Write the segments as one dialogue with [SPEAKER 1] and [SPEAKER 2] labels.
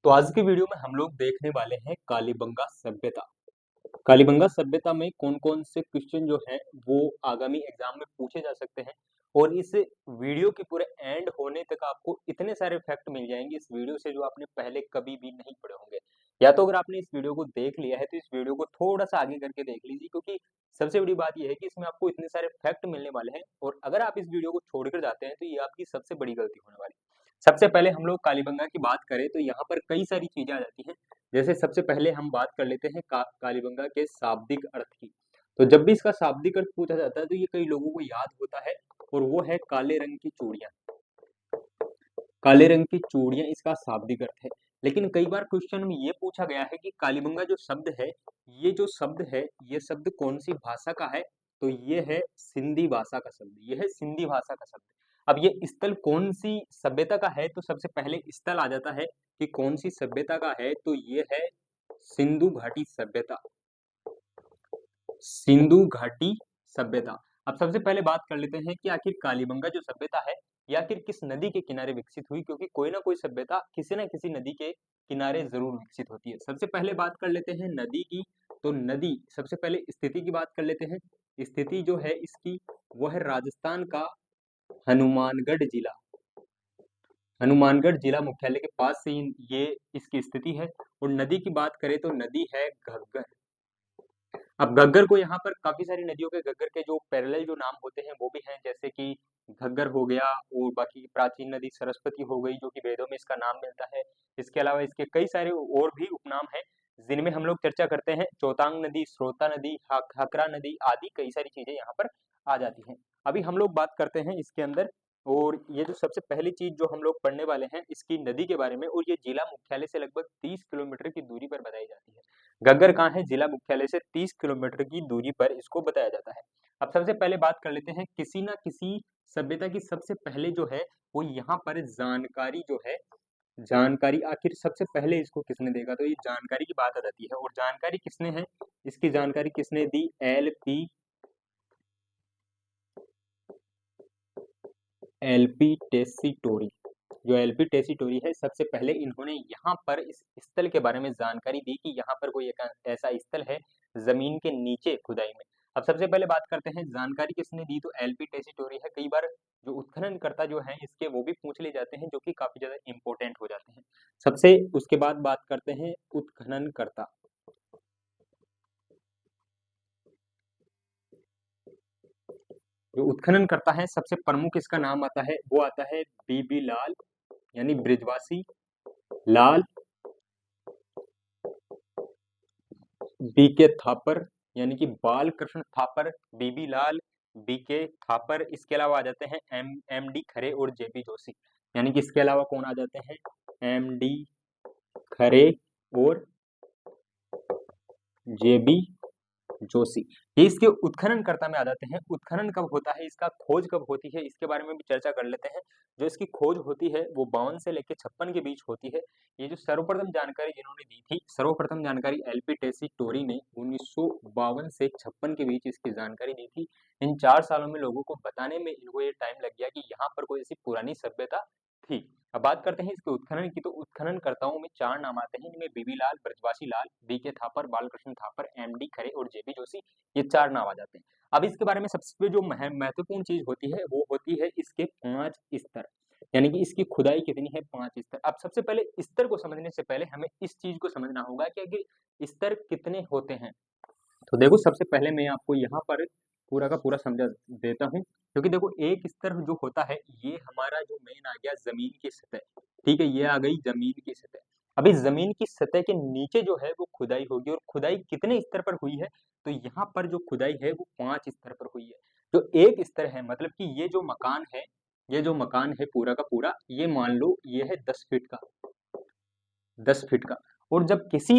[SPEAKER 1] तो आज की वीडियो में हम लोग देखने वाले हैं कालीबंगा सभ्यता। कालीबंगा सभ्यता में कौन कौन से क्वेश्चन जो हैं वो आगामी एग्जाम में पूछे जा सकते हैं। और इस वीडियो के पूरे एंड होने तक आपको इतने सारे फैक्ट मिल जाएंगे इस वीडियो से जो आपने पहले कभी भी नहीं पढ़े होंगे। या तो अगर आपने इस वीडियो को देख लिया है तो इस वीडियो को थोड़ा सा आगे करके देख लीजिए, क्योंकि सबसे बड़ी बात यह है कि इसमें आपको इतने सारे फैक्ट मिलने वाले हैं और अगर आप इस वीडियो को छोड़कर जाते हैं तो ये आपकी सबसे बड़ी गलती होने वाली है। सबसे पहले हम लोग कालीबंगा की बात करें तो यहाँ पर कई सारी चीजें आ जाती हैं। जैसे सबसे पहले हम बात कर लेते हैं कालीबंगा के शाब्दिक अर्थ की। तो जब भी इसका शाब्दिक अर्थ पूछा जाता है तो ये कई लोगों को याद होता है, और वो है काले रंग की चूड़ियां। काले रंग की चूड़ियां इसका शाब्दिक अर्थ है। लेकिन कई बार क्वेश्चन में ये पूछा गया है कि कालीबंगा जो शब्द है, ये जो शब्द है ये शब्द कौन सी भाषा का है। तो ये है सिंधी भाषा का शब्द, ये है सिंधी भाषा का शब्द। अब ये स्थल कौन सी सभ्यता का है, तो सबसे पहले स्थल आ जाता है कि कौन सी सभ्यता का है, तो ये है सिंधु घाटी सभ्यता। सिंधु घाटी सभ्यता। अब सबसे पहले बात कर लेते हैं कि आखिर कालीबंगा जो सभ्यता है ये आखिर किस नदी के किनारे विकसित हुई, क्योंकि कोई ना कोई सभ्यता किसी ना किसी नदी के किनारे जरूर विकसित होती है। सबसे पहले बात कर लेते हैं नदी की। तो नदी सबसे पहले स्थिति की बात कर लेते हैं। स्थिति जो है इसकी वो है राजस्थान का हनुमानगढ़ जिला। हनुमानगढ़ जिला मुख्यालय के पास से ये इसकी स्थिति है। और नदी की बात करें तो नदी है घग्गर। अब घग्गर को यहाँ पर काफी सारी नदियों के घग्गर के जो पैरेलल जो नाम होते हैं वो भी हैं, जैसे कि घग्गर हो गया, और बाकी प्राचीन नदी सरस्वती हो गई जो कि वेदों में इसका नाम मिलता है। इसके अलावा इसके कई सारे और भी उपनाम हैं जिनमें हम लोग चर्चा करते हैं। चौतांग नदी, स्रोता नदी, हकरा नदी आदि कई सारी चीजें यहाँ पर आ जाती हैं। अभी हम लोग बात करते हैं इसके अंदर, और ये जो सबसे पहली चीज जो हम लोग पढ़ने वाले हैं इसकी नदी के बारे में, और ये जिला मुख्यालय से लगभग 30 किलोमीटर की दूरी पर बताई जाती है। घग्गर कहाँ है, जिला मुख्यालय से 30 किलोमीटर की दूरी पर इसको बताया जाता है। अब सबसे पहले बात कर लेते हैं किसी ना किसी सभ्यता की। सबसे पहले जो है वो यहाँ पर जानकारी जो है, जानकारी आखिर सबसे पहले इसको किसने देखा, तो ये जानकारी की बात आ जाती है। और जानकारी किसने है, इसकी जानकारी किसने दी, एलपी टेसीटोरी। जो एलपी टेसीटोरी है सबसे पहले इन्होंने यहाँ पर इस स्थल के बारे में जानकारी दी कि यहाँ पर कोई एक ऐसा स्थल है जमीन के नीचे खुदाई में। अब सबसे पहले बात करते हैं जानकारी किसने दी, तो एलपी टेसीटोरी है। कई बार जो उत्खननकर्ता जो है इसके वो भी पूछ ले जाते हैं जो कि काफी ज्यादा इंपॉर्टेंट हो जाते हैं। सबसे उसके बाद बात करते हैं उत्खननकर्ता। जो उत्खनन करता है सबसे प्रमुख इसका नाम आता है, वो आता है बीबी लाल, यानी ब्रिजवासी लाल, बीके थापर यानी कि बाल कृष्ण थापर, बीबी लाल, बीके थापर। इसके अलावा आ जाते हैं एम डी खरे और जेबी जोशी। यानी कि इसके अलावा कौन आ जाते हैं, एम डी खरे और जेबी जोशी। ये इसके उत्खननकर्ता में आ जाते हैं। उत्खनन कब होता है, इसका खोज कब होती है, इसके बारे में भी चर्चा कर लेते हैं। जो इसकी खोज होती है वो 52 से लेकर 56 के बीच होती है। ये जो सर्वप्रथम जानकारी जिन्होंने दी थी, सर्वप्रथम जानकारी एलपी टेसीटोरी ने 1952 से 56 के बीच इसकी जानकारी दी थी। इन 4 सालों में लोगों को बताने में इनको ये टाइम लग गया कि यहाँ पर कोई ऐसी पुरानी सभ्यता थी। अब बात करते हैं इसके उत्खनन की। तो उत्खननकर्ताओं में 4 नाम आते हैं, इनमें बीबी लाल, ब्रजवासी लाल, बीके थापर, बालकृष्ण थापर, एमडी खरे और जेबी जोशी। ये 4 नाम आ जाते हैं। अब इसके बारे में सबसे जो महत्वपूर्ण चीज होती है वो होती है इसके 5 स्तर। यानी कि इसकी खुदाई कितनी है, 5 स्तर। अब सबसे पहले स्तर को समझने से पहले हमें इस चीज को समझना होगा कि आखिर स्तर कितने होते हैं। तो देखो सबसे पहले मैं आपको यहाँ पर पूरा का पूरा समझा देता हूँ, क्योंकि देखो एक स्तर जो होता है ये हमारा जो मेन आ गया जमीन की सतह। ठीक है, ये आ गई जमीन की सतह। अभी जमीन की सतह के नीचे जो है वो खुदाई होगी, और खुदाई कितने स्तर पर हुई है, तो यहाँ पर जो खुदाई है वो 5 स्तर पर हुई है। जो एक स्तर है मतलब कि ये जो मकान है, ये जो मकान है पूरा का पूरा, ये मान लो ये है 10 फीट का, 10 फीट का। और जब किसी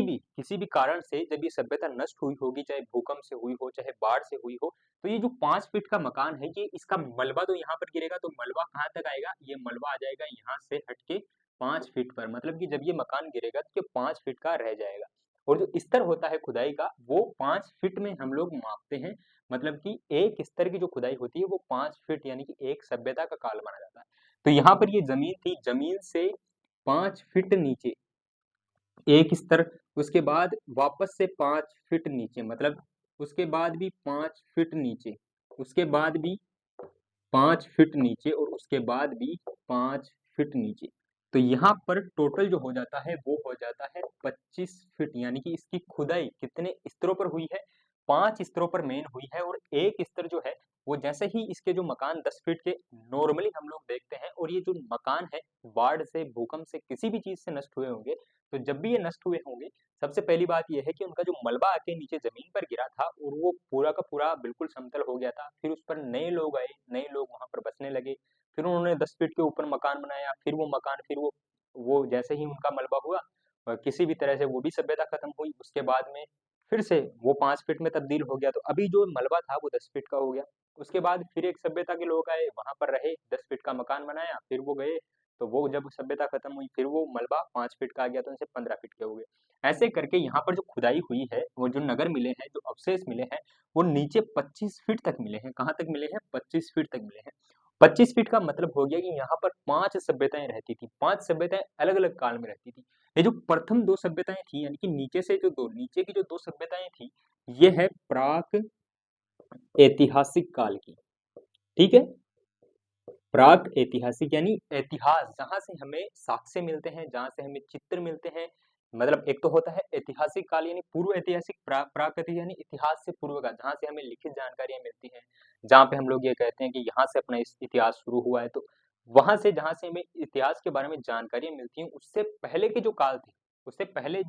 [SPEAKER 1] भी कारण से जब ये सभ्यता नष्ट हुई होगी, चाहे भूकंप से हुई हो, चाहे बाढ़ से हुई हो, तो ये जो 5 फीट का मकान है, ये इसका मलबा तो यहाँ पर गिरेगा, तो मलबा कहाँ तक आएगा, ये मलबा आ जाएगा यहाँ से हटके 5 फीट पर। मतलब कि जब ये मकान गिरेगा तो ये 5 फीट का रह जाएगा। और जो स्तर होता है खुदाई का वो 5 फीट में हम लोग मापते हैं। मतलब कि एक स्तर की जो खुदाई होती है वो 5 फीट यानी कि एक सभ्यता का काल माना जाता है। तो यहाँ पर ये जमीन थी, जमीन से 5 फीट नीचे, एक स्तर, उसके बाद वापस से 5 फीट नीचे, मतलब उसके बाद भी 5 फीट नीचे, उसके बाद भी 5 फीट नीचे और उसके बाद भी 5 फीट नीचे। तो यहाँ पर टोटल जो हो जाता है वो हो जाता है 25 फीट, यानी कि इसकी खुदाई कितने स्तरों पर हुई है? 5 स्तरों पर मेन हुई है। और एक स्तर जो है वो जैसे ही इसके जो मकान 10 फीट के नॉर्मली हम लोग देखते हैं, और ये जो मकान है बाढ़ से, भूकंप से, किसी भी चीज से नष्ट हुए होंगे, तो जब भी ये नष्ट हुए होंगे, सबसे पहली बात यह है कि उनका जो मलबा आके नीचे जमीन पर गिरा था और वो पूरा का पूरा बिल्कुल समतल हो गया था। फिर उस पर नए लोग आए, नए लोग वहां पर बसने लगे, फिर उन्होंने 10 फीट के ऊपर मकान बनाया, फिर वो मकान, फिर वो जैसे ही उनका मलबा हुआ किसी भी तरह से वो भी सभ्यता खत्म हुई, उसके बाद में फिर से वो 5 फीट में तब्दील हो गया, तो अभी जो मलबा था वो 10 फीट का हो गया। उसके बाद फिर एक सभ्यता के लोग आए, वहां पर रहे, 10 फीट का मकान बनाया, फिर वो गए, तो वो जब सभ्यता खत्म हुई फिर वो मलबा 5 फीट का आ गया, तो उनसे 15 फीट के हो गए। ऐसे करके यहाँ पर जो खुदाई हुई है, वो जो नगर मिले हैं, जो अवशेष मिले हैं, वो नीचे 25 फीट तक मिले हैं। कहाँ तक मिले हैं? 25 फीट तक मिले हैं। 25 फीट का मतलब हो गया कि यहाँ पर 5 सभ्यताएं रहती थी। 5 सभ्यताएं अलग अलग काल में रहती थी। ये जो प्रथम 2 सभ्यताएं थी, यानी कि नीचे की जो 2 सभ्यताएं थी, ये है प्राक ऐतिहासिक काल की। ठीक है, प्राक ऐतिहासिक यानी इतिहास, जहां से हमें साक्ष्य मिलते हैं, जहां से हमें चित्र मिलते हैं। मतलब एक तो होता है ऐतिहासिक काल यानी पूर्व ऐतिहासिक, प्राक यानी इतिहास से पूर्व का, जहां से हमें लिखित जानकारियां मिलती हैं, जहां पे हम लोग ये कहते हैं कि यहाँ से अपना इतिहास शुरू हुआ है। तो वहां से जहां से हमें इतिहास के बारे में जानकारियां मिलती हैं, उससे पहले के जो काल थे, उससे पहले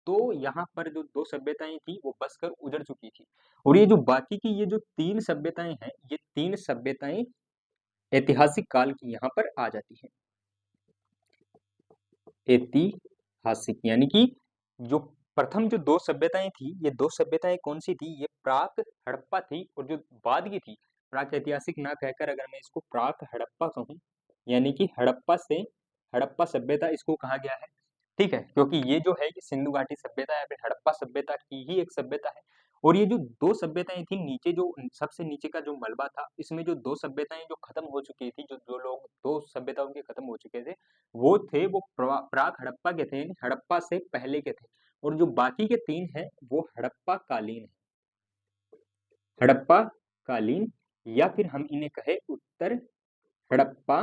[SPEAKER 1] तो यहाँ पर जो 2 सभ्यताएं थी वो बसकर उजड़ चुकी थी। और ये जो बाकी की ये जो 3 सभ्यताएं हैं, ये 3 सभ्यताएं ऐतिहासिक काल की यहाँ पर आ जाती है। ऐतिहासिक यानी कि जो प्रथम जो 2 सभ्यताएं थी, ये 2 सभ्यताएं कौन सी थी? ये प्राक हड़प्पा थी, और जो बाद की थी, प्राक ऐतिहासिक ना कहकर अगर मैं इसको प्राक हड़प्पा कहूं, यानी कि हड़प्पा से, हड़प्पा सभ्यता इसको कहा गया है। ठीक है, क्योंकि ये जो है, ये सिंधु घाटी सभ्यता या फिर हड़प्पा सभ्यता की ही एक सभ्यता है। और ये जो 2 सभ्यताएं थी, नीचे जो सबसे नीचे का जो मलबा था, इसमें जो 2 सभ्यताएं जो खत्म हो चुकी थी, जो लोग 2 सभ्यताओं के खत्म हो चुके थे, वो थे, वो प्राक हड़प्पा के थे, हड़प्पा से पहले के थे। और जो बाकी के 3 हैं वो हड़प्पा कालीन है, हड़प्पा कालीन, या फिर हम इन्हें कहे उत्तर हड़प्पा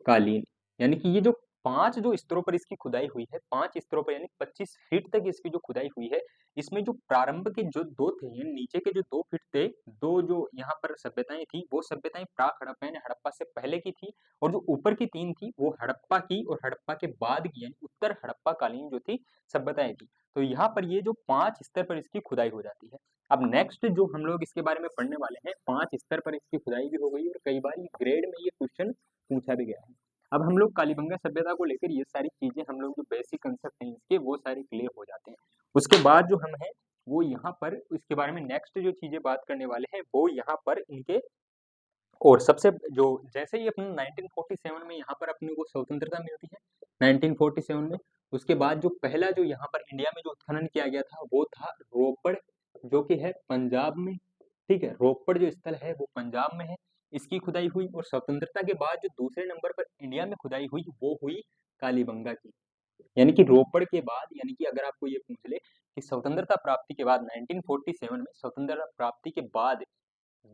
[SPEAKER 1] कालीन। यानी कि ये जो 5 जो स्तरों पर इसकी खुदाई हुई है, 5 स्तरों पर यानी 25 फीट तक इसकी जो खुदाई हुई है, इसमें जो प्रारंभ के जो 2 थे, यानी नीचे के जो 2 फीट थे, 2 जो यहाँ पर सभ्यताएं थी, वो सभ्यताएं प्राक हड़प्पा यानी हड़प्पा से पहले की थी, और जो ऊपर की 3 थी वो हड़प्पा की और हड़प्पा के बाद की, यानी उत्तर हड़प्पा कालीन जो थी सभ्यताएं थी। तो यहाँ पर ये जो 5 स्तर पर इसकी खुदाई हो जाती है। अब नेक्स्ट जो हम लोग इसके बारे में पढ़ने वाले हैं, 5 स्तर पर इसकी खुदाई भी हो गई, और कई बार ग्रेड में ये क्वेश्चन पूछा भी गया है। अब हम लोग कालीबंगा सभ्यता को लेकर ये सारी चीजें, हम लोग जो बेसिक कंसेप्ट हैं इसके, वो सारे क्लियर हो जाते हैं। उसके बाद जो हम हैं वो यहाँ पर इसके बारे में नेक्स्ट जो चीजें बात करने वाले हैं, वो यहाँ पर इनके, और सबसे जो जैसे ही अपने 1947 में यहाँ पर अपने को स्वतंत्रता मिलती है 1947 में, उसके बाद जो पहला जो यहाँ पर इंडिया में जो उत्खनन किया गया था वो था रोपड़, जो कि है पंजाब में। ठीक है, रोपड़ जो स्थल है वो पंजाब में है, इसकी खुदाई हुई। और स्वतंत्रता के बाद जो दूसरे नंबर पर इंडिया में खुदाई हुई वो हुई कालीबंगा की। यानी कि रोपड़ के बाद, यानी कि अगर आपको ये पूछ ले कि स्वतंत्रता प्राप्ति के बाद 1947 में स्वतंत्रता प्राप्ति के बाद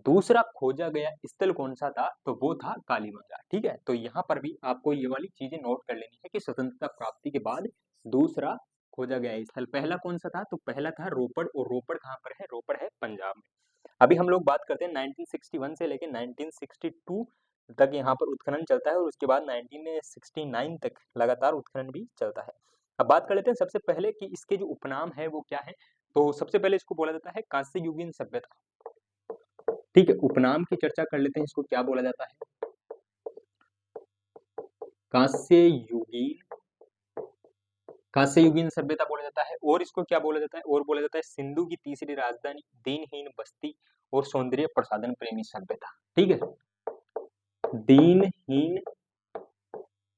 [SPEAKER 1] दूसरा खोजा गया स्थल कौन सा था, तो वो था कालीबंगा। ठीक है, तो यहाँ पर भी आपको ये वाली चीजें नोट कर लेनी है कि स्वतंत्रता प्राप्ति के बाद दूसरा खोजा गया स्थल, पहला कौन सा था? तो पहला था रोपड़, और रोपड़ कहाँ पर है? रोपड़ है पंजाब में। अभी हम लोग बात करते हैं 1961 से लेकर 1962 तक यहाँ पर उत्खनन चलता है, और उसके बाद 1969 तक लगातार उत्खनन भी चलता है। अब बात कर लेते हैं सबसे पहले कि इसके जो उपनाम है वो क्या है। तो सबसे पहले इसको बोला जाता है कांस्य युगीन सभ्यता। ठीक है, उपनाम की चर्चा कर लेते हैं, इसको क्या बोला जाता है? कांस्य युगीन, कांस्य युगीन सभ्यता बोला जाता है। और इसको क्या बोला जाता है? और बोला जाता है सिंधु की तीसरी राजधानी, दीनहीन बस्ती और सौंदर्य प्रसाधन प्रेमी सभ्यता। ठीक है, दीनहीन,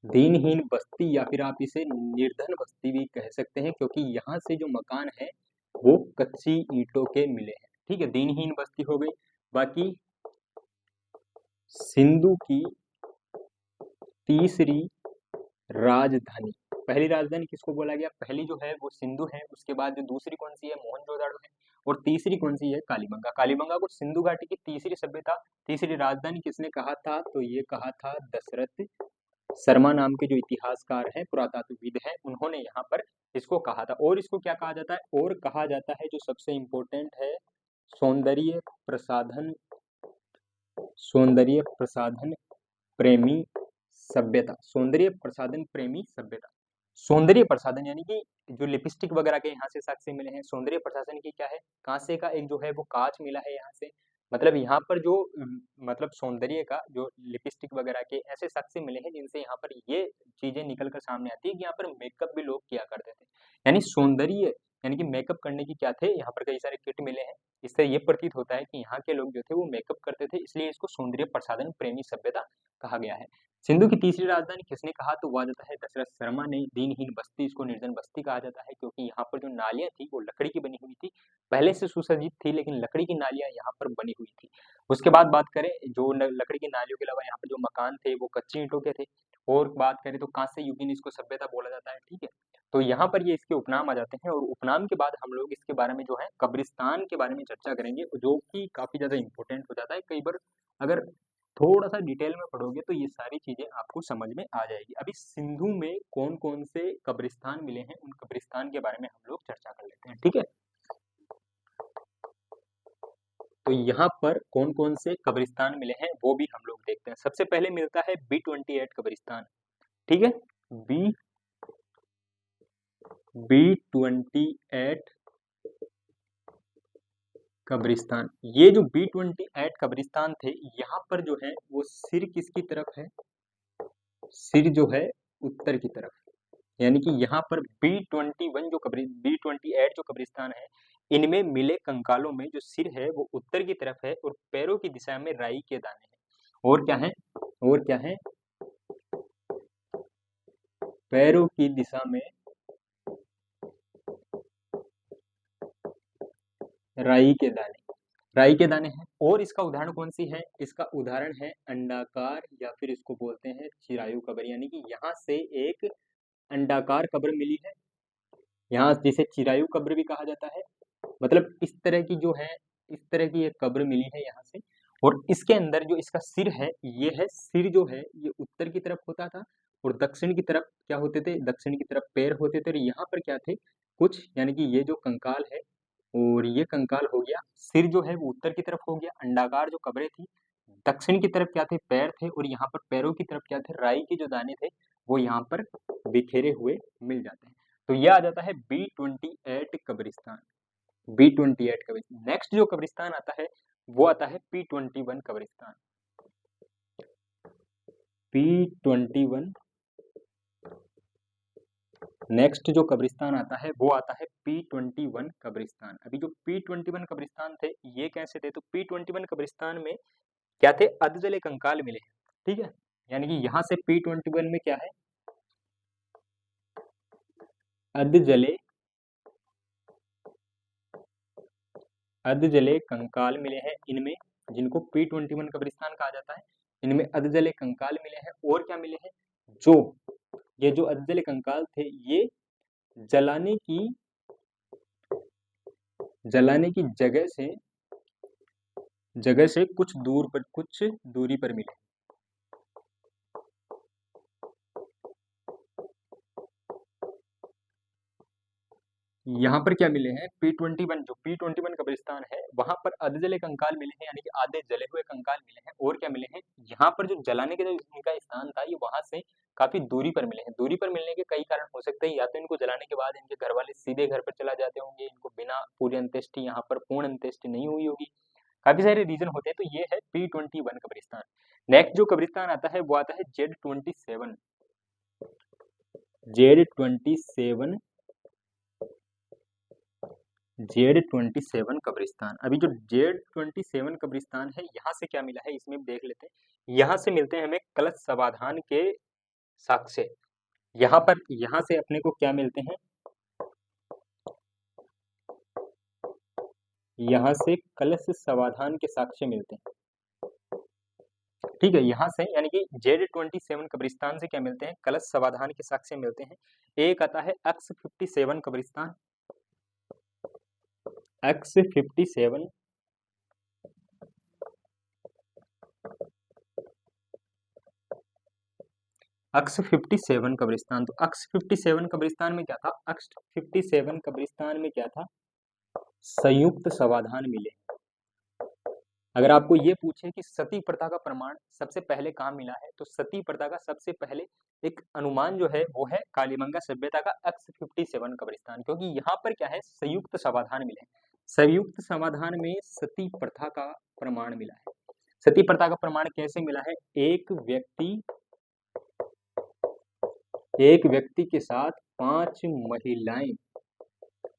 [SPEAKER 1] दीनहीन बस्ती, या फिर आप इसे निर्धन बस्ती भी कह सकते हैं, क्योंकि यहाँ से जो मकान है वो कच्ची ईंटों के मिले हैं। ठीक है, दीनहीन बस्ती हो गई। बाकी सिंधु की तीसरी राजधानी। पहली राजधानी किसको बोला गया? पहली जो है वो सिंधु है, उसके बाद जो दूसरी कौन सी है? मोहनजोदाड़ो है, और तीसरी कौन सी है? कालीबंगा। कालीबंगा को सिंधु घाटी की तीसरी सभ्यता, तीसरी राजधानी किसने कहा था? तो ये कहा था दशरथ शर्मा नाम के जो इतिहासकार हैं, पुरातात्वविद हैं, उन्होंने यहाँ पर इसको कहा था। और इसको क्या कहा जाता है? और कहा जाता है जो सबसे इंपॉर्टेंट है, सौंदर्य प्रसाधन, सौंदर्य प्रसाधन प्रेमी सभ्यता। सौंदर्य प्रसाधन प्रेमी सभ्यता। सौंदर्य प्रसाधन यानी कि जो लिपस्टिक वगैरह के यहाँ से साक्ष्य मिले हैं। सौंदर्य प्रसाधन की क्या है? कांसे का एक जो है वो कांच मिला है यहाँ से। मतलब यहाँ पर जो मतलब सौंदर्य का जो लिपस्टिक वगैरह के ऐसे साक्ष्य मिले हैं जिनसे यहाँ पर ये चीजें निकल कर सामने आती है कि यहाँ पर मेकअप भी लोग किया करते थे। यानी सौंदर्य यानी कि मेकअप करने की क्या थे, यहाँ पर कई सारे किट मिले हैं। इससे ये प्रतीत होता है कि यहाँ के लोग जो थे वो मेकअप करते थे, इसलिए इसको सौंदर्य प्रसाधन प्रेमी सभ्यता कहा गया है। सिंधु की तीसरी राजधानी किसने कहा? तो वो आ जाता है दशरथ शर्मा ने। दीनहीन बस्ती, इसको निर्जन बस्ती कहा जाता है, क्योंकि यहाँ पर जो नालियां थी वो लकड़ी की बनी हुई थी। पहले से सुसज्जित थी लेकिन लकड़ी की नालियां यहाँ पर बनी हुई थी। उसके बाद बात करें जो लकड़ी की नालियों के अलावा यहाँ पर जो मकान थे वो कच्ची ईंटों के थे। और बात करें तो कांस्य युगीन इसको सभ्यता बोला जाता है। ठीक है, तो यहाँ पर ये इसके उपनाम आ जाते हैं, और उपनाम के बाद हम लोग इसके बारे में जो है कब्रिस्तान के बारे में चर्चा करेंगे, जो कि काफी ज्यादा इंपॉर्टेंट हो जाता है। कई बार अगर थोड़ा सा डिटेल में पढ़ोगे तो ये सारी चीजें आपको समझ में आ जाएगी। अभी सिंधु में कौन कौन से कब्रिस्तान मिले हैं, उन कब्रिस्तान के बारे में हम लोग चर्चा कर लेते हैं। ठीक है, तो यहाँ पर कौन कौन से कब्रिस्तान मिले हैं वो भी हम लोग देखते हैं। सबसे पहले मिलता है B28 कब्रिस्तान। ठीक है, बी B28 कब्रिस्तान। ये जो B28 कब्रिस्तान थे, यहाँ पर जो है वो सिर किसकी तरफ है? सिर जो है उत्तर की तरफ। यानी कि यहाँ पर B28 जो कब्रिस्तान है, इनमें मिले कंकालों में जो सिर है वो उत्तर की तरफ है, और पैरों की दिशा में राई के दाने हैं। और क्या है? और क्या है? पैरों की दिशा में राई के दाने, राई के दाने हैं। और इसका उदाहरण कौन सी है? इसका उदाहरण है अंडाकार, या फिर इसको बोलते हैं चिरायु कब्र। यानी कि यहाँ से एक अंडाकार कब्र मिली है, यहाँ जिसे चिरायु कब्र भी कहा जाता है। मतलब इस तरह की जो है, इस तरह की एक कब्र मिली है यहाँ से। और इसके अंदर जो इसका सिर है, ये है सिर जो है ये उत्तर की तरफ होता था, और दक्षिण की तरफ क्या होते थे? दक्षिण की तरफ पैर होते थे। और यहाँ पर क्या थे? कुछ, यानी कि ये जो कंकाल है, और ये कंकाल हो गया। सिर जो है वो उत्तर की तरफ हो गया। अंडाकार जो कब्रें थी, दक्षिण की तरफ क्या थे? पैर थे। और यहाँ पर पैरों की तरफ क्या थे? राई के जो दाने थे वो यहाँ पर बिखेरे हुए मिल जाते हैं। तो यह आ जाता है B28 कब्रिस्तान। B28 कब्रिस्तान। नेक्स्ट जो कब्रिस्तान आता है वो आता है P21 कब्रिस्तान। P21 नेक्स्ट जो कब्रिस्तान आता है वो आता है P21 कब्रिस्तान। अभी जो P21 कब्रिस्तान थे ये कैसे थे? तो P21 कब्रिस्तान में क्या थे? अधजले कंकाल मिले हैं। ठीक है, यानी कि यहाँ से P21 में क्या है? अधजले कंकाल मिले हैं इनमें, जिनको P21 कब्रिस्तान कहा जाता है। इनमें अधजले कंकाल मिले हैं। और क्या मिले हैं? जो ये जो अधजले कंकाल थे ये जलाने की जगह से कुछ दूरी पर मिले। यहाँ पर क्या मिले हैं? P21 जो P21 कब्रिस्तान है वहां पर अधजले कंकाल मिले हैं, यानी कि आधे जले हुए कंकाल मिले हैं। और क्या मिले हैं? यहाँ पर जो जलाने के जो इनका स्थान था ये वहां से काफी दूरी पर मिले हैं। दूरी पर मिलने के कई कारण हो सकते हैं, या तो इनको जलाने के बाद इनके घर वाले सीधे घर पर चला जाते होंगे, इनको बिना पूरी अंत्येष्टि यहाँ पर पूर्ण अंत्येष्टि नहीं हुई होगी। काफी सारे रीजन होते हैं। तो ये है P21 कब्रिस्तान। नेक्स्ट जो कब्रिस्तान आता है वो आता है Z27 कब्रिस्तान। अभी जो Z27 कब्रिस्तान है यहाँ से क्या मिला है इसमें देख लेते हैं। यहाँ से मिलते हैं हमें कलश समाधान के साक्ष्य। यहाँ से अपने को क्या मिलते हैं? यहाँ से कलश समाधान के साक्ष्य मिलते हैं। ठीक है, यहाँ से यानी कि Z27 कब्रिस्तान से क्या मिलते हैं, कलश समाधान के साक्ष्य मिलते हैं। एक आता है X57 कब्रिस्तान, X57 X57 कब्रिस्तान। तो X57 कब्रिस्तान में क्या था, X57 कब्रिस्तान में क्या था, संयुक्त समाधान मिले। अगर आपको ये पूछे कि सती प्रथा का प्रमाण सबसे पहले कहाँ मिला है, तो सती प्रथा का सबसे पहले एक अनुमान जो है वो है कालीबंगा सभ्यता का X57 कब्रिस्तान, क्योंकि यहाँ पर क्या है, संयुक्त समाधान मिले। संयुक्त समाधान में सती प्रथा का प्रमाण मिला है। सती प्रथा का प्रमाण कैसे मिला है, एक व्यक्ति के साथ 5 महिलाएं,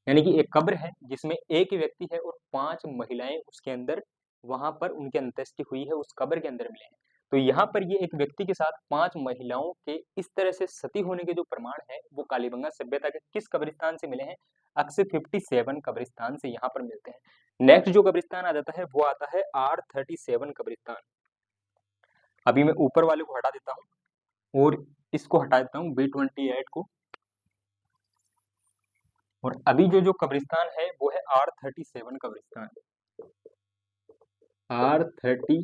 [SPEAKER 1] यानी कि एक कब्र है जिसमें एक व्यक्ति है और 5 महिलाएं उसके अंदर वहां पर उनकी अंत्येष्टि हुई है, उस कब्र के अंदर मिले हैं। तो यहाँ पर ये एक व्यक्ति के साथ 5 महिलाओं के इस तरह से सती होने के जो प्रमाण है वो कालीबंगा सभ्यता के किस कब्रिस्तान से मिले हैं, X57 कब्रिस्तान से यहाँ पर मिलते हैं। नेक्स्ट जो कब्रिस्तान आ जाता है वो आता है R37 कब्रिस्तान। अभी मैं ऊपर वाले को हटा देता हूँ और इसको हटा देता हूँ B28 को, और अभी जो कब्रिस्तान है वो है R37 कब्रिस्तान। R37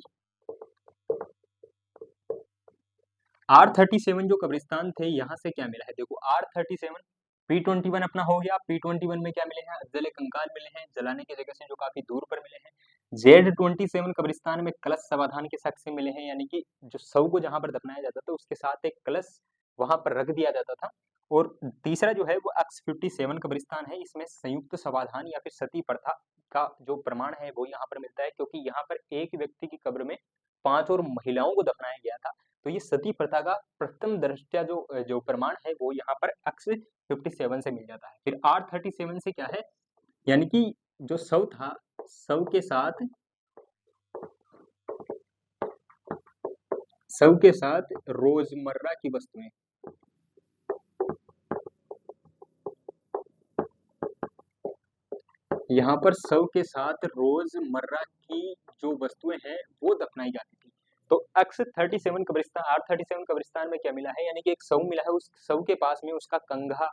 [SPEAKER 1] जो कब्रिस्तान थे यहाँ से क्या मिला है, देखो R37 P21 अपना हो गया। P21 में क्या मिले हैं, अफजल कंकाल मिले हैं, जलाने की जगह से जो काफी दूर पर मिले हैं। Z27 कब्रिस्तान में कलश समाधान के साक्ष्य मिले हैं, यानी कि जो शव को जहां पर दफनाया जाता था उसके साथ एक कलश वहां पर रख दिया जाता था। और तीसरा जो है वो X57 कब्रिस्तान है, इसमें संयुक्त समाधान या फिर सती प्रथा का जो प्रमाण है वो यहाँ पर मिलता है, क्योंकि यहाँ पर एक व्यक्ति की कब्र में 5 और महिलाओं को दफनाया गया था। तो ये सती प्रथा का प्रथम दृष्टया जो प्रमाण है वो यहाँ पर X57 से मिल जाता है। फिर R37 से क्या है, यानी कि जो शव था, शव के साथ रोजमर्रा की वस्तुएं, यहाँ पर शव के साथ रोजमर्रा की जो वस्तुएं हैं वो दफनाई जाती थी। तो X37 कब्रिस्तान, R37 कब्रिस्तान में क्या मिला है, यानी कि एक शव मिला है, उस शव के पास में उसका कंघा,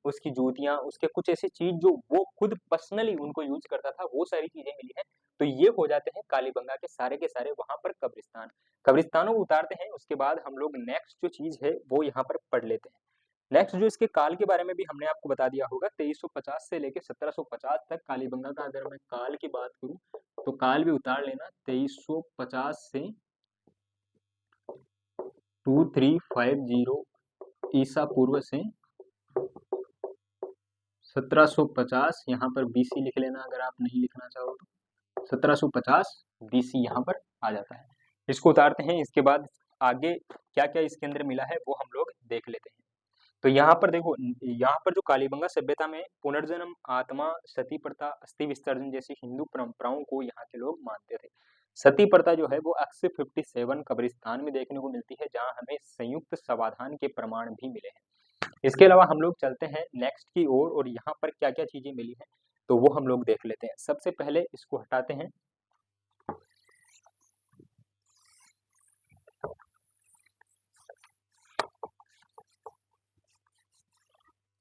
[SPEAKER 1] उसकी जूतियां, उसके कुछ ऐसी चीज जो वो खुद पर्सनली उनको यूज करता था, वो सारी चीजें मिली है। तो ये हो जाते हैं कालीबंगा के सारे वहां पर कब्रिस्तानों को उतारते हैं। उसके बाद हम लोग नेक्स्ट जो चीज है वो यहाँ पर पढ़ लेते हैं। नेक्स्ट जो इसके काल के बारे में भी हमने आपको बता दिया होगा, 2350 से लेकर 1750 तक कालीबंगा का अगर मैं काल की बात करूं तो काल भी उतार लेना, 2350 से 2350 ईसा पूर्व से 1750, यहाँ पर BC लिख लेना अगर आप नहीं लिखना चाहो तो 1750 BC यहाँ पर आ जाता है। इसको उतारते हैं, इसके बाद आगे क्या क्या इसके अंदर मिला है वो हम लोग देख लेते हैं। तो यहाँ पर देखो, यहाँ पर जो कालीबंगा सभ्यता में पुनर्जन्म, आत्मा, सती प्रथा, अस्थि विसर्जन जैसी हिंदू परंपराओं को यहाँ के लोग मानते थे। सती प्रथा जो है वो X57 कब्रिस्तान में देखने को मिलती है, जहाँ हमें संयुक्त समाधान के प्रमाण भी मिले हैं। इसके अलावा हम लोग चलते हैं नेक्स्ट की ओर, और यहाँ पर क्या क्या चीजें मिली हैं तो वो हम लोग देख लेते हैं। सबसे पहले इसको हटाते हैं,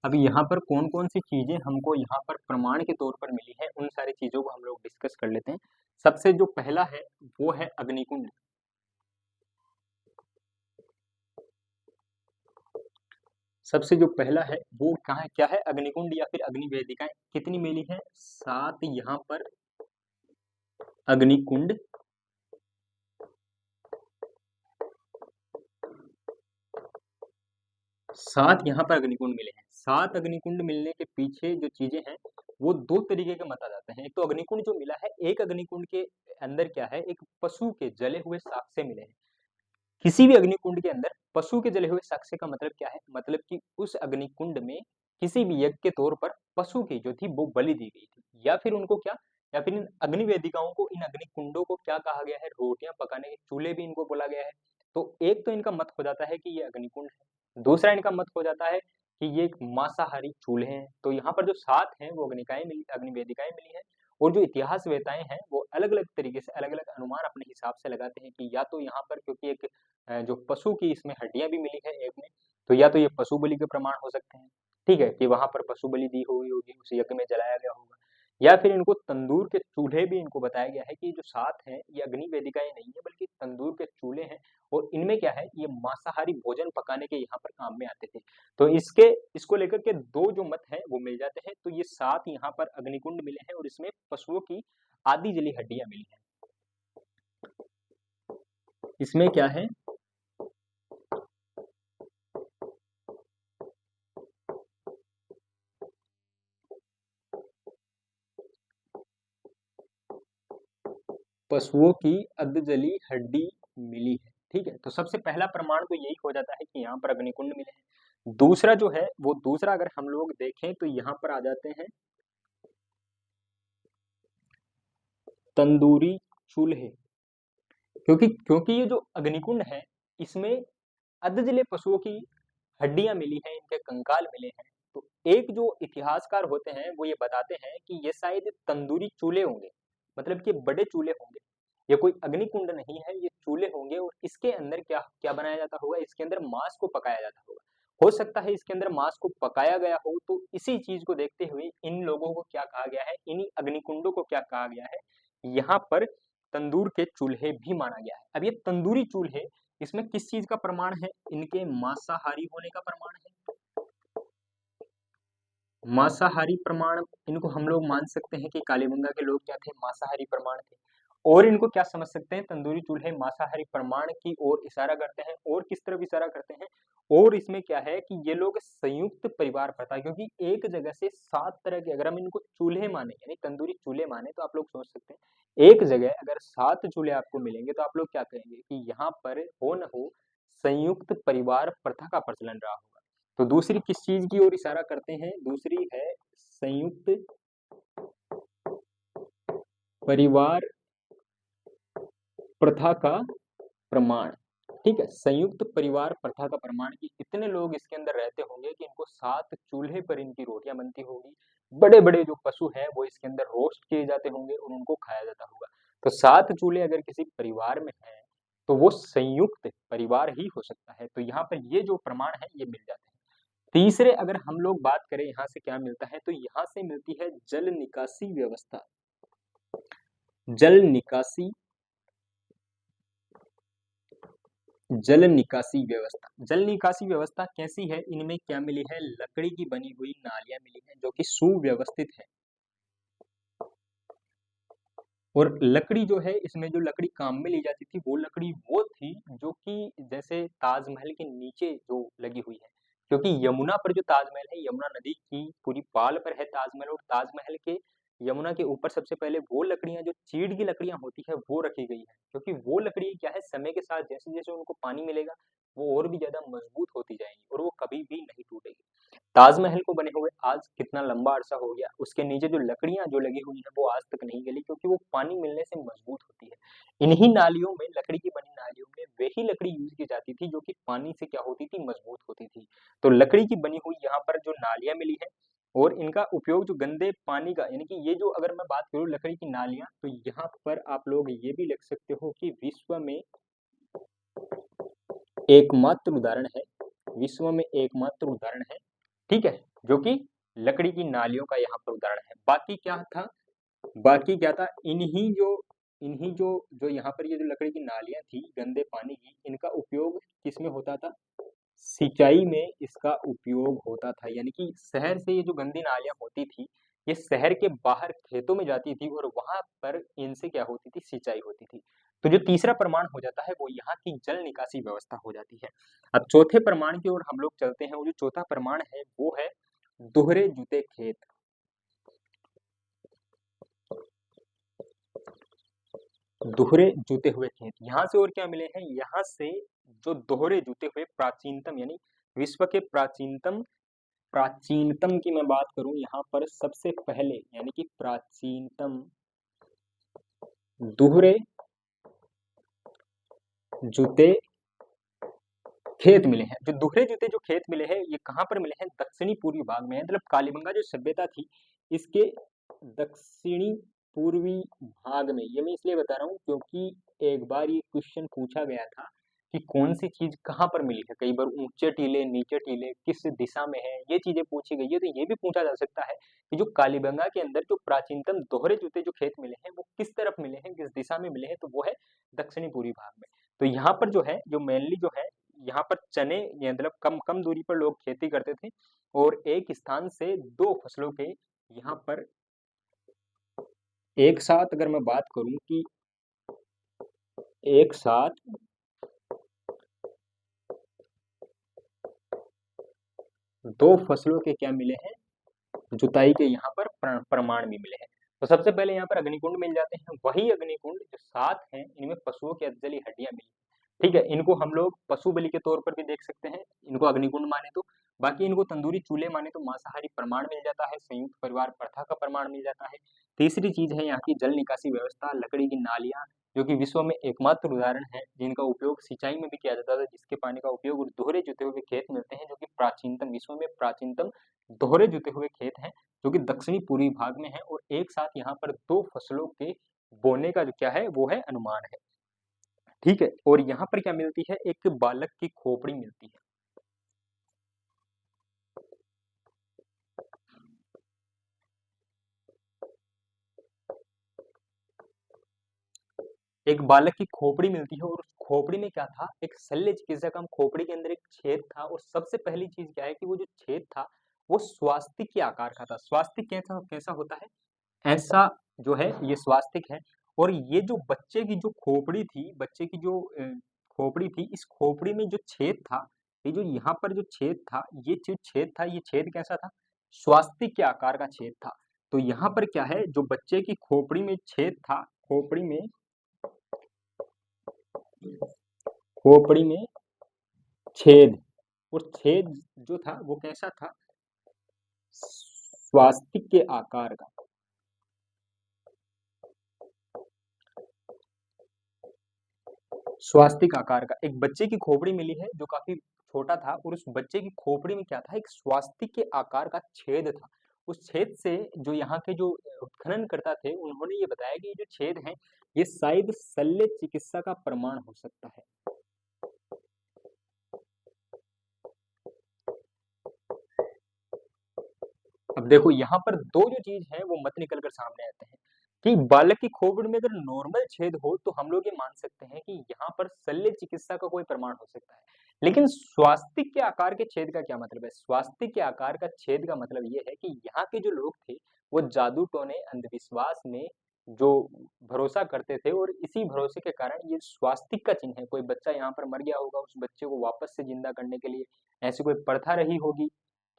[SPEAKER 1] अभी यहाँ पर कौन कौन सी चीजें हमको यहाँ पर प्रमाण के तौर पर मिली है उन सारी चीजों को हम लोग डिस्कस कर लेते हैं। सबसे जो पहला है वो है अग्निकुंड। सबसे जो पहला है वो कहाँ क्या है, अग्निकुंड या फिर अग्नि वेदिकाएं। कितनी मिली है, 7 यहाँ पर अग्निकुंड, 7 यहाँ पर अग्निकुंड मिले हैं। 7 अग्निकुंड मिलने के पीछे जो चीजें हैं वो 2 तरीके के मत आ जाते हैं। एक तो अग्निकुंड जो मिला है, एक अग्निकुंड के अंदर क्या है, एक पशु के जले हुए साक्ष्य मिले हैं। किसी भी अग्निकुंड के अंदर पशु के जले हुए साक्ष्य का मतलब क्या है, मतलब कि उस अग्निकुंड में किसी भी यज्ञ के तौर पर पशु की जो थी वो बलि दी गई थी, या फिर उनको क्या, या फिर इन अग्नि वेदिकाओं को, इन अग्निकुंडों को क्या कहा गया है, रोटियां पकाने के चूल्हे भी इनको बोला गया है। तो एक तो इनका मत हो जाता है कि ये अग्निकुंड है, दूसरा इनका मत हो जाता है कि ये एक मांसाहारी चूल्हे हैं। तो यहाँ पर जो 7 हैं वो अग्नि वेदिकाएं मिली है, और जो इतिहासवेताएं हैं वो अलग अलग तरीके से अलग अलग अनुमान अपने हिसाब से लगाते हैं कि या तो यहाँ पर क्योंकि एक जो पशु की इसमें हड्डियां भी मिली है एक में, तो या तो ये पशु बलि के प्रमाण हो सकते हैं, ठीक है, कि वहां पर पशु बलि दी हुई होगी, उस यज्ञ में जलाया गया होगा, या फिर इनको तंदूर के चूल्हे भी इनको बताया गया है कि जो 7 हैं ये अग्नि वेदिकाएं नहीं है बल्कि तंदूर के चूल्हे हैं, और इनमें क्या है ये मांसाहारी भोजन पकाने के यहाँ पर काम में आते थे। तो इसको लेकर के दो जो मत हैं वो मिल जाते हैं। तो ये 7 यहाँ पर अग्निकुंड मिले हैं और इसमें पशुओं की आधी जली हड्डियां मिली हैं। इसमें क्या है, पशुओं की अध जली हड्डी मिली है, ठीक है। तो सबसे पहला प्रमाण तो यही हो जाता है कि यहाँ पर अग्निकुंड मिले हैं। दूसरा जो है वो दूसरा अगर हम लोग देखें तो यहाँ पर आ जाते हैं तंदूरी चूल्हे, क्योंकि क्योंकि ये जो अग्निकुंड है इसमें अधजले पशुओं की हड्डियां मिली हैं, इनके कंकाल मिले हैं। तो एक जो इतिहासकार होते हैं वो ये बताते हैं कि ये शायद तंदूरी चूल्हे होंगे, मतलब कि बड़े चूल्हे होंगे, ये कोई अग्निकुंड नहीं है, ये चूल्हे होंगे और इसके अंदर क्या क्या बनाया जाता होगा, इसके अंदर मांस को पकाया जाता होगा। हो सकता है इसके अंदर मांस को पकाया गया हो, तो इसी चीज को देखते हुए इन लोगों को क्या कहा गया है, इन्हीं अग्निकुंडों को क्या कहा गया है, यहाँ पर तंदूर के चूल्हे भी माना गया है। अब ये तंदूरी चूल्हे इसमें किस चीज का प्रमाण है, इनके मांसाहारी होने का प्रमाण है। मांसाहारी प्रमाण इनको हम लोग मान सकते हैं कि कालीबंगा के लोग क्या थे, मांसाहारी प्रमाण थे। और इनको क्या समझ सकते हैं, तंदूरी चूल्हे मांसाहारी प्रमाण की ओर इशारा करते हैं। और किस तरफ इशारा करते हैं, और इसमें क्या है कि ये लोग संयुक्त परिवार प्रथा, क्योंकि एक जगह से 7 तरह के, अगर हम इनको चूल्हे माने यानी तंदूरी चूल्हे माने, तो आप लोग सोच सकते हैं एक जगह अगर 7 चूल्हे आपको मिलेंगे तो आप लोग क्या कहेंगे कि यहाँ पर हो न हो संयुक्त परिवार प्रथा का प्रचलन रहा होगा। तो दूसरी किस चीज की ओर इशारा करते हैं, दूसरी है संयुक्त परिवार प्रथा का प्रमाण, ठीक है। संयुक्त परिवार प्रथा का प्रमाण कि इतने लोग इसके अंदर रहते होंगे कि इनको 7 चूल्हे पर इनकी रोटियां बनती होगी, बड़े बड़े जो पशु हैं वो इसके अंदर रोस्ट किए जाते होंगे और उनको खाया जाता होगा। तो 7 चूल्हे अगर किसी परिवार में है तो वो संयुक्त परिवार ही हो सकता है। तो यहाँ पर ये जो प्रमाण है ये मिल जाते हैं। तीसरे अगर हम लोग बात करें यहाँ से क्या मिलता है, तो यहाँ से मिलती है जल निकासी व्यवस्था। जल निकासी जल निकासी व्यवस्था कैसी है, इनमें क्या मिली है, लकड़ी की बनी हुई नालियां मिली हैं जो कि सुव्यवस्थित है। और लकड़ी जो है इसमें जो लकड़ी काम में ली जाती थी वो लकड़ी वो थी जो कि जैसे ताजमहल के नीचे जो लगी हुई है, क्योंकि यमुना पर जो ताजमहल है, यमुना नदी की पूरी पाल पर है ताजमहल, और ताजमहल के यमुना के ऊपर सबसे पहले वो लकड़ियां जो चीड़ की लकड़ियां होती है वो रखी गई है, क्योंकि वो लकड़ी क्या है समय के साथ जैसे जैसे उनको पानी मिलेगा वो और भी ज्यादा मजबूत होती जाएंगी और वो कभी भी नहीं टूटेगी। ताजमहल को बने हुए आज कितना लंबा अरसा हो गया, उसके नीचे जो लकड़ियां जो लगी हुई हैं वो आज तक नहीं गली, क्योंकि वो पानी मिलने से मजबूत होती है। इन्हीं नालियों में, लकड़ी की बनी नालियों में वही लकड़ी यूज की जाती थी जो कि पानी से क्या होती थी, मजबूत होती थी। तो लकड़ी की बनी हुई यहाँ पर जो नालियां मिली है, और इनका उपयोग जो गंदे पानी का, यानी कि ये जो अगर मैं बात करूँ लकड़ी की नालियां, तो यहाँ पर आप लोग ये भी लिख सकते हो कि विश्व में एकमात्र उदाहरण है, विश्व में एकमात्र उदाहरण है, ठीक है, जो कि लकड़ी की नालियों का यहाँ पर उदाहरण है। बाकी क्या था, बाकी क्या था, इन्हीं जो जो यहाँ पर ये जो लकड़ी की नालियां थी गंदे पानी की, इनका उपयोग किसमें होता था, सिंचाई में इसका उपयोग होता था। यानी कि शहर से ये जो गंदी नालियां होती थी ये शहर के बाहर खेतों में जाती थी और वहां पर इनसे क्या होती थी, सिंचाई होती थी। तो जो तीसरा प्रमाण हो जाता है वो यहाँ की जल निकासी व्यवस्था हो जाती है। अब चौथे प्रमाण की ओर हम लोग चलते हैं, वो जो चौथा प्रमाण है वो है दोहरे जुते खेत। दोहरे जुते हुए खेत, यहाँ से और क्या मिले हैं, यहाँ से जो दोहरे जुते हुए प्राचीनतम, यानी विश्व के प्राचीनतम की मैं बात करूं यहाँ पर सबसे पहले, यानी कि प्राचीनतम दोहरे जूते खेत मिले हैं। जो दोहरे जूते जो खेत मिले हैं ये कहाँ पर मिले हैं, दक्षिणी पूर्वी भाग में, मतलब कालीबंगा जो सभ्यता थी इसके दक्षिणी पूर्वी भाग में, ये मैं इसलिए बता रहा हूँ क्योंकि एक बार ये क्वेश्चन पूछा गया था कि कौन सी चीज कहाँ पर मिली है। कई बार ऊंचे टीले, नीचे टीले, किस दिशा में है, ये चीजें पूछी गई है। तो ये भी पूछा जा सकता है कि जो कालीबंगा के अंदर जो प्राचीनतम दोहरे जूते जो खेत मिले हैं वो किस तरफ मिले हैं, किस दिशा में मिले हैं, तो वो है दक्षिणी पूर्वी भाग में। तो यहाँ पर जो है, जो मेनली जो है यहाँ पर चने, ये मतलब कम कम दूरी पर लोग खेती करते थे और एक स्थान से दो फसलों के यहाँ पर एक साथ, अगर मैं बात करूं कि एक साथ दो फसलों के क्या मिले हैं, जुताई के यहाँ पर प्रमाण भी मिले हैं। तो सबसे पहले यहाँ पर अग्निकुंड मिल जाते हैं। वही अग्निकुंड जो 7 हैं, इनमें पशुओं की अधजली हड्डियां मिली। ठीक है, इनको हम लोग पशु बलि के तौर पर भी देख सकते हैं, इनको अग्निकुंड माने तो। बाकी इनको तंदूरी चूल्हे माने तो मांसाहारी प्रमाण मिल जाता है, संयुक्त परिवार प्रथा का प्रमाण मिल जाता है। तीसरी चीज है यहाँ की जल निकासी व्यवस्था, लकड़ी की नालियां, जो कि विश्व में एकमात्र उदाहरण है जिनका उपयोग सिंचाई में भी किया जाता था, जिसके पानी का उपयोग और दोहरे जुते हुए खेत मिलते हैं, जो कि प्राचीनतम, विश्व में प्राचीनतम दोहरे जुते हुए खेत हैं, जो कि दक्षिणी पूर्वी भाग में है। और एक साथ यहाँ पर दो फसलों के बोने का जो क्या है वो है अनुमान है। ठीक है, और यहाँ पर क्या मिलती है, एक बालक की खोपड़ी मिलती है। एक बालक की खोपड़ी मिलती है और उस खोपड़ी में क्या था, एक शल्य चिकित्सक, हम खोपड़ी के अंदर एक छेद था और सबसे पहली चीज क्या है कि वो जो छेद था वो स्वास्तिक के आकार का था। स्वास्तिक कैसा कैसा होता है, ऐसा जो है ये स्वास्तिक है। और ये जो बच्चे की जो खोपड़ी थी, बच्चे की जो खोपड़ी थी, इस खोपड़ी में जो छेद था, ये जो यहाँ पर जो छेद था, ये जो छेद था, ये छेद कैसा था, स्वास्तिक के आकार का छेद था। तो यहाँ पर क्या है, जो बच्चे की खोपड़ी में छेद था, खोपड़ी में छेद, और छेद जो था वो कैसा था, स्वास्तिक के आकार का। स्वास्तिक आकार का एक बच्चे की खोपड़ी मिली है जो काफी छोटा था, और उस बच्चे की खोपड़ी में क्या था, एक स्वास्तिक के आकार का छेद था। उस छेद से जो यहाँ के जो उत्खनन करता थे, उन्होंने ये बताया कि ये जो छेद है ये शायद शल्य चिकित्सा का प्रमाण हो सकता है। अब देखो यहाँ पर दो जो चीज है वो मत निकल कर सामने आते हैं कि बालक की खोपड़ी में अगर नॉर्मल छेद हो तो हम लोग ये मान सकते हैं कि यहाँ पर शल्य चिकित्सा का कोई प्रमाण हो सकता है। लेकिन स्वास्तिक के आकार के छेद का क्या मतलब है, स्वास्तिक के आकार का छेद का मतलब ये है कि यहाँ के जो लोग थे वो जादू टोने, अंधविश्वास में जो भरोसा करते थे, और इसी भरोसे के कारण ये स्वास्तिक का चिन्ह है। कोई बच्चा यहाँ पर मर गया होगा, उस बच्चे को वापस से जिंदा करने के लिए ऐसी कोई प्रथा रही होगी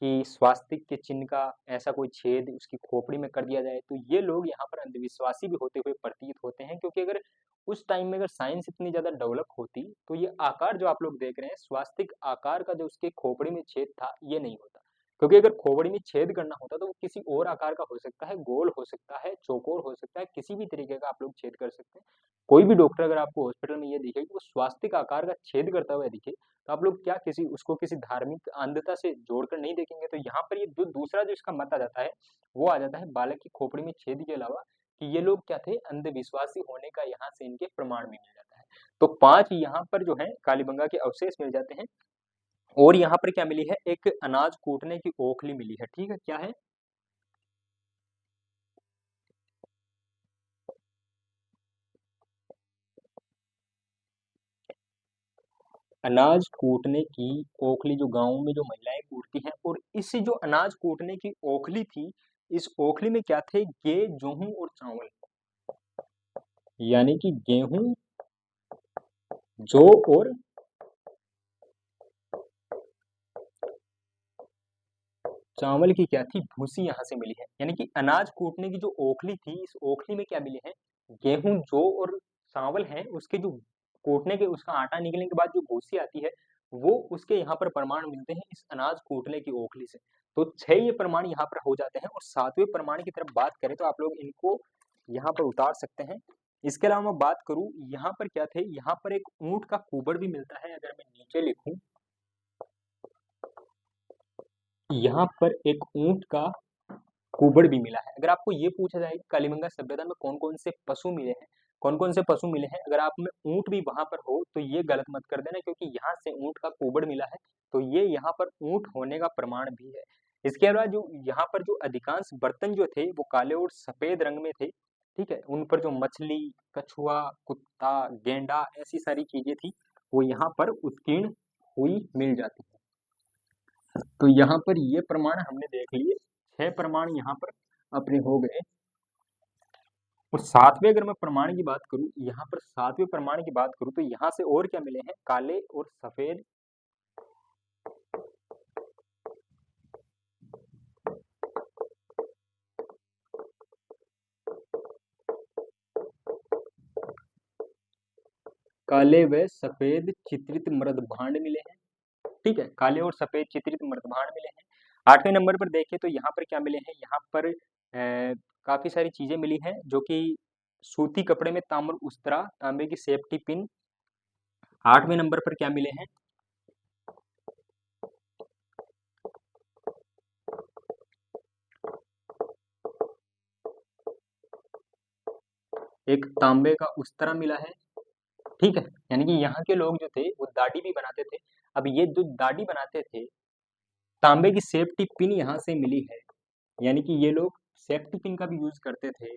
[SPEAKER 1] कि स्वास्तिक के चिन्ह का ऐसा कोई छेद उसकी खोपड़ी में कर दिया जाए। तो ये लोग यहाँ पर अंधविश्वासी भी होते हुए प्रतीत होते हैं, क्योंकि अगर उस टाइम में अगर साइंस इतनी ज्यादा डेवलप होती तो ये आकार जो आप लोग देख रहे हैं, स्वास्तिक आकार का जो उसके खोपड़ी में छेद था, ये नहीं होता। क्योंकि अगर खोपड़ी में छेद करना होता तो वो किसी और आकार का हो सकता है, गोल हो सकता है, चौकोर हो सकता है, किसी भी तरीके का आप लोग छेद कर सकते हैं। कोई भी डॉक्टर अगर आपको हॉस्पिटल में ये दिखे कि वो स्वास्तिक आकार का छेद करता हुआ दिखे, तो आप लोग क्या किसी उसको किसी धार्मिक अंधता से जोड़कर नहीं देखेंगे। तो यहाँ पर ये जो दूसरा जो इसका मत आ जाता है वो आ जाता है बालक की खोपड़ी में छेद के अलावा कि ये लोग क्या थे, अंधविश्वासी होने का यहाँ से इनके प्रमाण भी मिल जाता है। तो 5 यहाँ पर जो है कालीबंगा के अवशेष मिल जाते हैं। और यहाँ पर क्या मिली है, एक अनाज कूटने की ओखली मिली है। ठीक है, क्या है, अनाज कूटने की ओखली, जो गांवों में जो महिलाएं कूटती हैं। और इस जो अनाज कूटने की ओखली थी, इस ओखली में क्या थे, गेहूं और चावल, यानी कि गेहूं, जौ और चावल की क्या थी, भूसी यहाँ से मिली है। यानी कि अनाज कूटने की जो ओखली थी, इस ओखली में क्या मिले हैं, गेहूं, जौ और चावल है, उसके जो कूटने के उसका आटा निकलने के बाद जो भूसी आती है, वो उसके यहाँ पर प्रमाण मिलते हैं इस अनाज कूटने की ओखली से। तो 6 ये प्रमाण यहाँ पर हो जाते हैं। और 7वें प्रमाण की तरफ बात करें तो आप लोग इनको यहाँ पर उतार सकते हैं। इसके अलावा मैं बात करूं, यहाँ पर क्या थे, यहाँ पर एक ऊंट का कुबड़ भी मिलता है। अगर मैं नीचे लिखूं, यहाँ पर एक ऊंट का कुबड़ भी मिला है। अगर आपको ये पूछा जाए कि कालीबंगा सभ्यता में कौन-कौन से पशु मिले हैं, कौन-कौन से पशु मिले हैं, अगर आप में ऊँट भी वहाँ पर हो तो ये गलत मत कर देना, क्योंकि यहाँ से ऊँट का कुबड़ मिला है, तो ये यहाँ पर ऊँट होने का प्रमाण भी है। इसके अलावा जो यहाँ पर जो अधिकांश बर्तन जो थे वो काले और सफेद रंग में थे, ठीक है? उन पर जो मछली, कछुआ, कुत्ता, गेंडा ऐसी सारी चीजें थी, वो यहाँ पर उत्कीर्ण हुई मिल जाती है। तो यहाँ पर ये प्रमाण हमने देख लिए, 6 प्रमाण यहाँ पर अपने हो गए। और सातवें अगर मैं प्रमाण की बात करूं, यहाँ पर सातवें प्रमाण की बात करूं तो यहाँ से और क्या मिले हैं, काले और सफेद काले व सफेद चित्रित मृदभांड मिले हैं, ठीक है, काले और सफेद चित्रित मृदभांड मिले हैं। 8वें नंबर पर देखें तो यहाँ पर क्या मिले हैं, यहाँ पर काफी सारी चीजें मिली हैं जो कि सूती कपड़े में ताम्र उस्तरा, तांबे की सेफ्टी पिन। 8वें नंबर पर क्या मिले हैं, एक तांबे का उस्तरा मिला है, ठीक है। यानी कि यहाँ के लोग जो थे वो दाढ़ी भी बनाते थे। अब ये जो दाढ़ी बनाते थे, तांबे की सेफ्टी पिन यहाँ से मिली है, यानी कि ये लोग सेफ्टी पिन का भी यूज करते थे।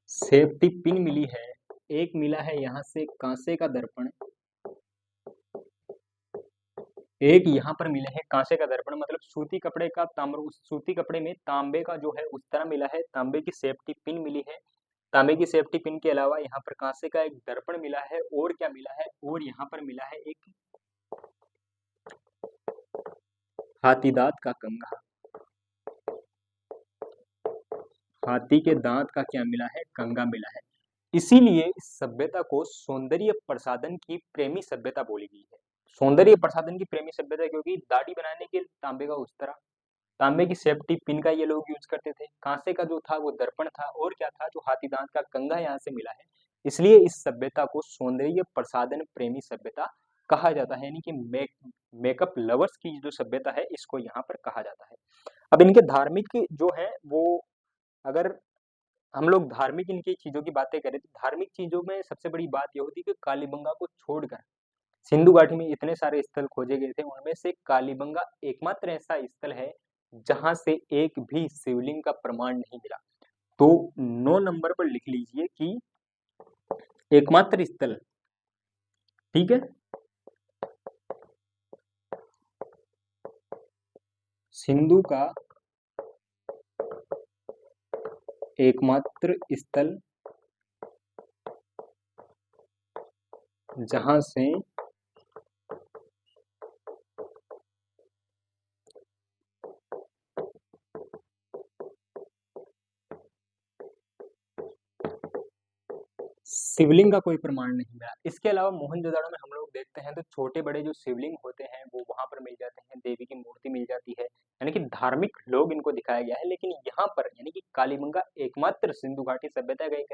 [SPEAKER 1] सेफ्टी पिन मिली है, एक मिला है यहाँ से कांसे का दर्पण, एक यहाँ पर मिले हैं कांसे का दर्पण, मतलब सूती कपड़े का ताम्र, उस सूती कपड़े में तांबे का जो है उस तरह मिला है, तांबे की सेफ्टी पिन मिली है। तांबे की सेफ्टी पिन के अलावा यहाँ पर कांसे का एक दर्पण मिला है, और क्या मिला है, और यहाँ पर मिला है एक हाथी दांत का कंघा। हाथी के दांत का क्या मिला है, कंघा मिला है। इसीलिए इस सभ्यता को सौंदर्य प्रसाधन की प्रेमी सभ्यता बोली गई है। सौंदर्य प्रसाधन की प्रेमी सभ्यता क्योंकि दाढ़ी बनाने के तांबे का उस्तरा, तांबे की सेफ्टी पिन का ये लोग यूज करते थे, कांसे का जो था वो दर्पण था, और क्या था, जो हाथी दांत का कंघा यहाँ से मिला है। इसलिए इस सभ्यता को सौंदर्य प्रसाधन प्रेमी सभ्यता कहा जाता है, यानी कि मेकअप लवर्स की जो सभ्यता है इसको यहाँ पर कहा जाता है। अब इनके धार्मिक जो है वो, अगर हम लोग धार्मिक इनकी चीजों की बातें करें तो धार्मिक चीजों में सबसे बड़ी बात यह होती है कि कालीबंगा को छोड़कर सिंधु घाटी में इतने सारे स्थल खोजे गए थे, उनमें से कालीबंगा एकमात्र ऐसा स्थल है जहां से एक भी शिवलिंग का प्रमाण नहीं मिला। तो 9 नंबर पर लिख लीजिए कि एकमात्र स्थल, ठीक है, सिंधु का एकमात्र स्थल जहां से शिवलिंग का कोई प्रमाण नहीं मिला। इसके अलावा मोहनजोदड़ो में हम लोग देखते हैं तो छोटे बड़े जो शिवलिंग होते हैं वो वहां पर मिल जाते हैं, देवी की मूर्ति मिल जाती है, यानी कि धार्मिक लोग इनको दिखाया गया है। लेकिन यहाँ पर यानी कि कालीबंगा एकमात्र सिंधु घाटी सभ्यता का एक